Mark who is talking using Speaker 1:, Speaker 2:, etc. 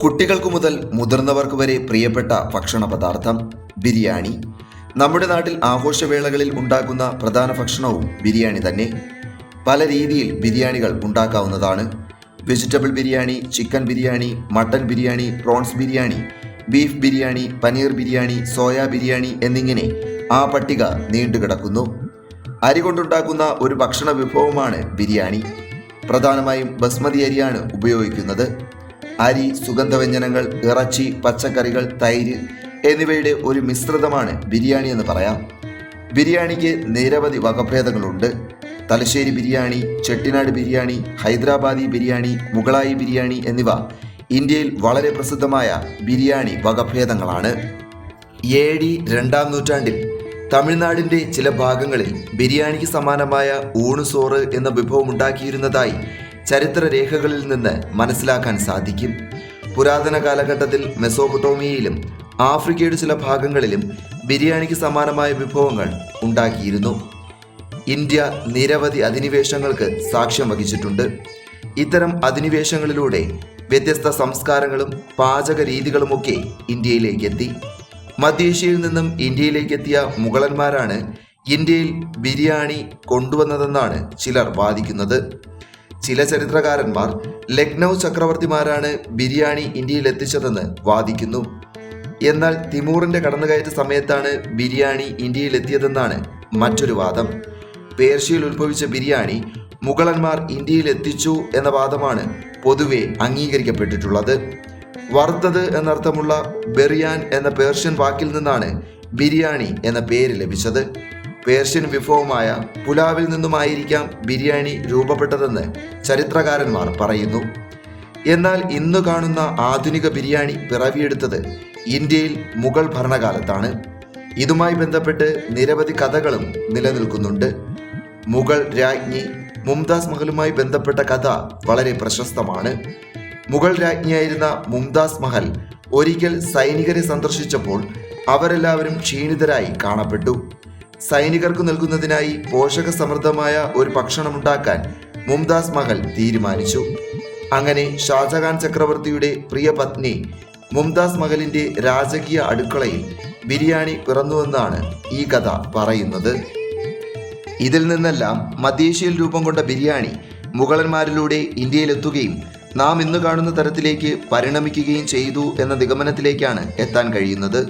Speaker 1: കുട്ടികൾക്കു മുതൽ മുതിർന്നവർക്ക് വരെ പ്രിയപ്പെട്ട ഭക്ഷണ പദാർത്ഥം ബിരിയാണി. നമ്മുടെ നാട്ടിൽ ആഘോഷവേളകളിൽ ഉണ്ടാക്കുന്ന പ്രധാന ഭക്ഷണവും ബിരിയാണി തന്നെ. പല രീതിയിൽ ബിരിയാണികൾ ഉണ്ടാക്കാവുന്നതാണ്. Vegetable biryani, chicken biryani, mutton biryani, prawns biryani, beef biryani, paneer biryani, soya biryani എന്നിങ്ങനെ ആ പട്ടിക നീണ്ടുകിടക്കുന്നു. അരി കൊണ്ടുണ്ടാക്കുന്ന ഒരു ഭക്ഷണ വിഭവമാണ് ബിരിയാണി. പ്രധാനമായും ബസ്മതി അരിയാണ് ഉപയോഗിക്കുന്നത്. അരി, സുഗന്ധവ്യഞ്ജനങ്ങൾ, ഇറച്ചി, പച്ചക്കറികൾ, തൈര് എന്നിവയുടെ ഒരു മിശ്രിതമാണ് ബിരിയാണി എന്ന് പറയാം. ബിരിയാണിക്ക് നിരവധി വകഭേദങ്ങളുണ്ട്. തലശ്ശേരി ബിരിയാണി, ചെട്ടിനാട് ബിരിയാണി, ഹൈദരാബാദി ബിരിയാണി, മുഗളായി ബിരിയാണി എന്നിവ ഇന്ത്യയിൽ വളരെ പ്രസിദ്ധമായ ബിരിയാണി വകഭേദങ്ങളാണ്. AD 2-ാം നൂറ്റാണ്ടിൽ തമിഴ്നാടിൻ്റെ ചില ഭാഗങ്ങളിൽ ബിരിയാണിക്ക് സമാനമായ ഊണുസോറ് എന്ന വിഭവം ഉണ്ടാക്കിയിരുന്നതായി ചരിത്രരേഖകളിൽ നിന്ന് മനസ്സിലാക്കാൻ സാധിക്കും. പുരാതന കാലഘട്ടത്തിൽ മെസോപ്പൊട്ടോമിയയിലും ആഫ്രിക്കയുടെ ചില ഭാഗങ്ങളിലും ബിരിയാണിക്ക് സമാനമായ വിഭവങ്ങൾ ഉണ്ടാക്കിയിരുന്നു. ഇന്ത്യ നിരവധി അധിനിവേശങ്ങൾക്ക് സാക്ഷ്യം വഹിച്ചിട്ടുണ്ട്. ഇത്തരം അധിനിവേശങ്ങളിലൂടെ വ്യത്യസ്ത സംസ്കാരങ്ങളും പാചക രീതികളുമൊക്കെ ഇന്ത്യയിലേക്ക് എത്തി. മധ്യേഷ്യയിൽ നിന്നും ഇന്ത്യയിലേക്ക് എത്തിയ മുഗളന്മാരാണ് ഇന്ത്യയിൽ ബിരിയാണി കൊണ്ടുവന്നതെന്നാണ് ചിലർ വാദിക്കുന്നത്. ചില ചരിത്രകാരന്മാർ ലക്നൗ ചക്രവർത്തിമാരാണ് ബിരിയാണി ഇന്ത്യയിൽ എത്തിച്ചതെന്ന് വാദിക്കുന്നു. എന്നാൽ തിമൂറിന്റെ കടന്നുകയറ്റ സമയത്താണ് ബിരിയാണി ഇന്ത്യയിൽ എത്തിയതെന്നാണ് മറ്റൊരു വാദം. പേർഷ്യയിൽ ഉത്ഭവിച്ച ബിരിയാണി മുഗളന്മാർ ഇന്ത്യയിൽ എത്തിച്ചു എന്ന വാദമാണ് പൊതുവെ അംഗീകരിക്കപ്പെട്ടിട്ടുള്ളത്. വറുത്തത് എന്നർത്ഥമുള്ള ബെറിയാൻ എന്ന പേർഷ്യൻ വാക്കിൽ നിന്നാണ് ബിരിയാണി എന്ന പേര് ലഭിച്ചത്. പേർഷ്യൻ വിഭവമായ പുലാവിൽ നിന്നുമായിരിക്കാം ബിരിയാണി രൂപപ്പെട്ടതെന്ന് ചരിത്രകാരന്മാർ പറയുന്നു. എന്നാൽ ഇന്ന് കാണുന്ന ആധുനിക ബിരിയാണി പിറവിയെടുത്തത് ഇന്ത്യയിൽ മുഗൾ ഭരണകാലത്താണ്. ഇതുമായി ബന്ധപ്പെട്ട് നിരവധി കഥകളും നിലനിൽക്കുന്നുണ്ട്. മുഗൾ രാജ്ഞി മുംതാസ് മഹലുമായി ബന്ധപ്പെട്ട കഥ വളരെ പ്രശസ്തമാണ്. മുഗൾ രാജ്ഞിയായിരുന്ന മുംതാസ് മഹൽ ഒരിക്കൽ സൈനികരെ സന്ദർശിച്ചപ്പോൾ അവരെല്ലാവരും ക്ഷീണിതരായി കാണപ്പെട്ടു. സൈനികർക്ക് നൽകുന്നതിനായി പോഷകസമൃദ്ധമായ ഒരു ഭക്ഷണമുണ്ടാക്കാൻ മുംതാസ് മഹൽ തീരുമാനിച്ചു. അങ്ങനെ ഷാജഹാൻ ചക്രവർത്തിയുടെ പ്രിയ പത്നി മുംതാസ് മഹലിന്റെ രാജകീയ അടുക്കളയിൽ ബിരിയാണി പിറന്നുവെന്നാണ് ഈ കഥ പറയുന്നത്. ഇതിൽ നിന്നെല്ലാം മധ്യേഷ്യയിൽ രൂപം കൊണ്ട ബിരിയാണി മുഗളന്മാരിലൂടെ ഇന്ത്യയിലെത്തുകയും നാം ഇന്ന് കാണുന്ന തരത്തിലേക്ക് പരിണമിക്കുകയും ചെയ്തു എന്ന നിഗമനത്തിലേക്കാണ് എത്താൻ കഴിയുന്നത്.